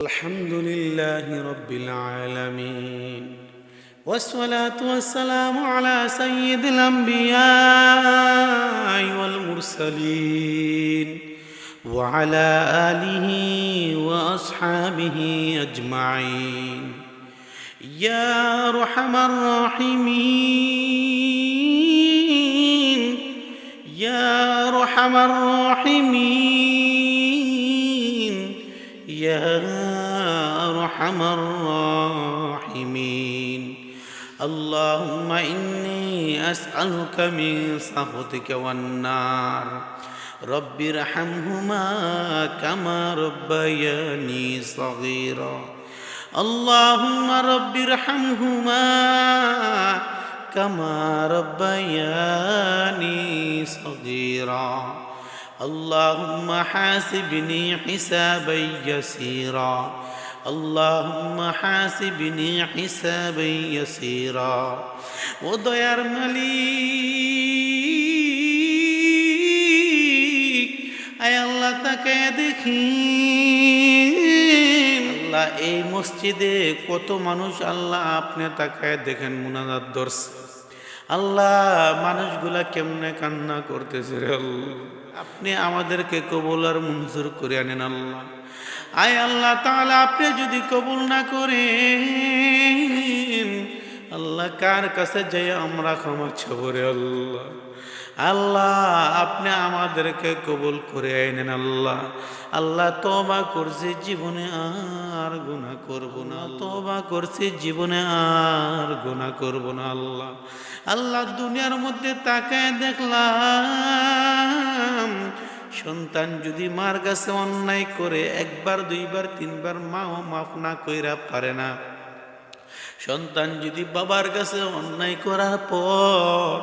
الحمد لله رب العالمين والصلاة والسلام على سيد الأنبياء والمرسلين وعلى آله وأصحابه أجمعين يا أرحم الراحمين يا أرحم الراحمين يا أرحم الراحمين اللهم إني أسألك من سخطك والنار رب ارحمهما كما ربياني صغيرا اللهم رب ارحمهما كما ربياني صغيرا اللهم حاسبني حسابا يسيرا اللهم حاسبني حسابا يسيرا وديار مليك أي الله তাকায় দেখি আল্লাহ এই মসজিদে কত মানুষ আল্লাহ আপনি তাকায় দেখেন মুনাজাত ধরছে আল্লাহ মানুষগুলা কেমনে কান্না করতেছে রে আল্লাহ আপনি আমাদেরকে কবুল আর মঞ্জুর করে আনেন আল্লাহ আয় আল্লাহ তাআলা আপনি যদি কবুল না করেন আল্লাহ কার কাছে যাই আমরা ক্ষমা চাইব রে আল্লাহ আল্লাহ আপনি আমাদেরকে কবুল করে আনেন আল্লাহ আল্লাহ তওবা করছি জীবনে আর গুনাহ করব না তওবা করছি জীবনে আর গুনাহ করব না আল্লাহ আল্লাহ দুনিয়ার মধ্যে তাকায় দেখলাম সন্তান যদি মার কাছে অন্যায় করে একবার দুইবার তিনবার মাও মাফ না কইরা পারে না সন্তান যদি বাবার কাছে অন্যায় করার পর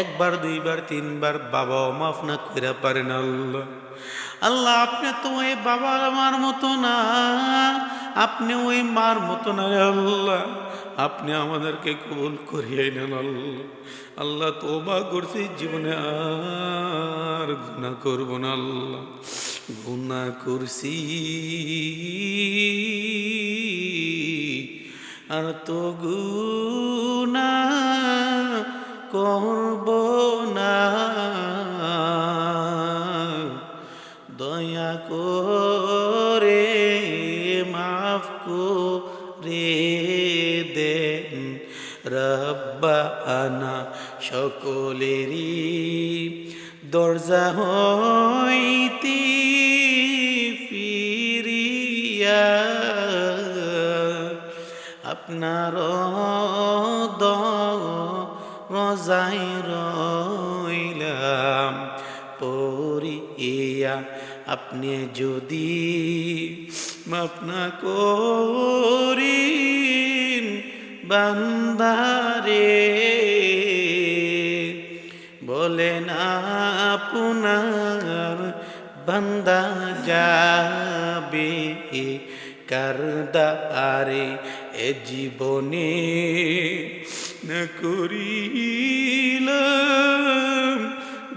একবার দুইবার তিনবার বাবাও মাফ না কইরা পারে না আল্লাহ আল্লাহ আপনি তো ওই বাবা আমার মতো না আপনি ওই মার মতো না আল্লাহ আপনি আমাদেরকে কবুল করিয়ে নেন আল্লাহ আল্লাহ তওবা করছি জীবনে আর গুনাহ করব না আল্লাহ গুনাহ করছি আর তো গুনাহ করব না দয়া করে মাফ করে দেন রব্বানা সকলেরই দরজা হইতে ফিরিয়া আপনার দরজায় রইলাম পড়িয়া আপনি যদি মাফ না করেন বান্দারে বলেন আপনার বান্দা যাবে কারদারে এ জীবনে না করিলাম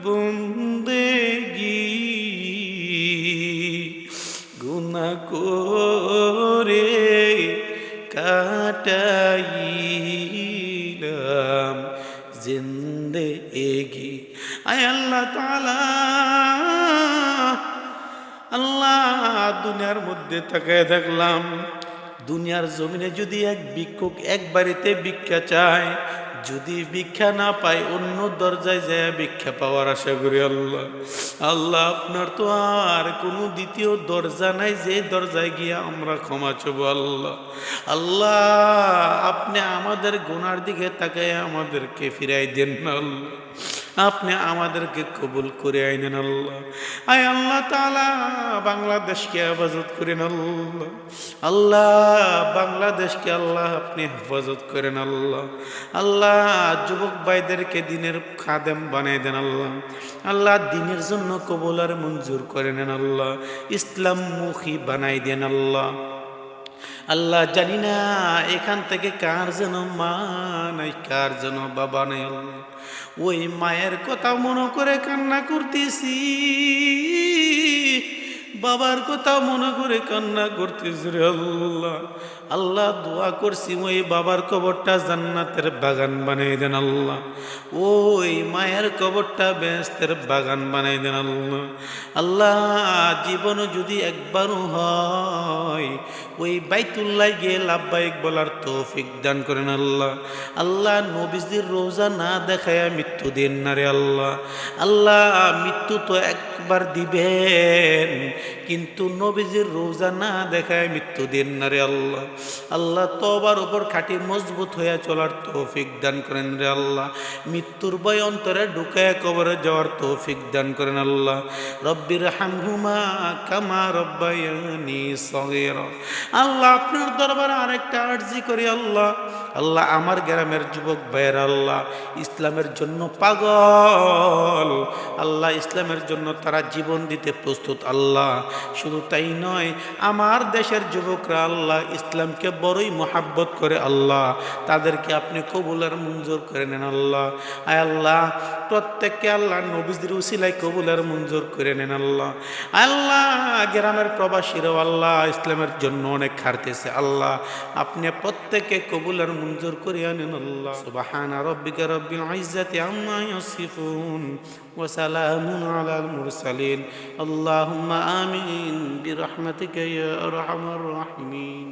বন্দেগি গুনাহ করে কাটাইলাম জিন্দেগি আয় আল্লাহ তাআলা আল্লাহ দুনিয়ার মধ্যে তাকায় দেখলাম দুনিয়ার জমিনে যদি এক ভিক্ষুক এক বাড়িতে ভিক্ষা চায় যদি ভিক্ষা না পায় অন্য দরজায় যায় ভিক্ষা পাওয়ার আশা করি আল্লাহ আল্লাহ আপনার তো আর কোনো দ্বিতীয় দরজা নাই যে দরজায় গিয়ে আমরা ক্ষমা চাইব আল্লাহ আল্লাহ আপনি আমাদের গুনার দিকে তাকায় আমাদেরকে ফিরাই দেন না আল্লাহ আপনি আমাদেরকে কবুল করে আইনেন আল্লাহ আয় আল্লাহ তাআলা বাংলাদেশকে হেফাজত করেন আল্লাহ আল্লাহ বাংলাদেশকে আল্লাহ আপনি হেফাজত করেন আল্লাহ আল্লাহ যুবক ভাইদেরকে দিনের খাদেম বানিয়ে দেন আল্লাহ আল্লাহ দিনের জন্য কবুল আর মঞ্জুর করে নেন আল্লাহ ইসলামমুখী বানাই দেন আল্লাহ আল্লাহ জানি না এখান থেকে কার যেন মা নাই কার যেন বাবা নাই আল্লাহ ওই মায়ের কথা মনে করে কান্না করতেছি বাবার কথা মনে করে কান্না করতেছি রে আল্লাহ। আল্লাহ দোয়া করছি ওই বাবার কবরটা জান্নাতের বাগান বানাই দেন আল্লাহ, ওই মায়ের কবরটা বেহেশতের বাগান বানাই দেন আল্লাহ। আল্লাহ জীবনে যদি একবারও হয় ওই বাইতুল্লাহ গিয়ে লাব্বাইক বলার তৌফিক দান করেন আল্লাহ। আল্লাহ নবীজির রোজা না দেখায় মৃত্যু দেন না রে আল্লাহ। আল্লাহ মৃত্যু তো একবার দিবেন, কিন্তু নবীজির রোজা না দেখায় মৃত্যু দেন না রে আল্লাহ। আল্লাহ তওবার উপর খাঁটি মজবুত হয়ে চলার তৌফিক দান করেন রে আল্লাহ। মৃত্যুর ভয় অন্তরে ঢুকায় কবরে যাওয়ার তৌফিক দান করেন আল্লাহ। রব্বির হামহুমা কামা রব্বায়ানি সগীরা। আল্লাহ আপনার দরবারে আরেকটা আরজি করি আল্লাহ। আল্লাহ আমার গ্রামের যুবক ভাইয়ের আল্লাহ ইসলামের জন্য পাগল, আল্লাহ ইসলামের জন্য তারা জীবন দিতে প্রস্তুত আল্লাহ। শুধু তাই নয়, আমার দেশের যুবকরা আল্লাহ ইসলামকে বড়ই মোহাব্বত করে আল্লাহ, তাদেরকে আপনি কবুল আর মঞ্জুর করে নেন আল্লাহ। আয় আল্লাহ প্রত্যেককে আল্লাহ নবীজির উসিলায় কবুল আর মঞ্জুর করে নেন আল্লাহ। আল্লাহ গ্রামের প্রবাসীরাও আল্লাহ ইসলামের জন্য অনেক খাটতেছে আল্লাহ, আপনি প্রত্যেককে কবুল আর মঞ্জুর করে আনেন আল্লাহ। সুবহানা রাব্বিকা রাব্বিল ইজ্জাতি আম্মা ইয়াসিফুন ওয়া সালামুন আলাল মুরসালিন। আল্লাহুম্মা আমিন বিরহমাতিকা ইয়া আরহামার রাহিমিন।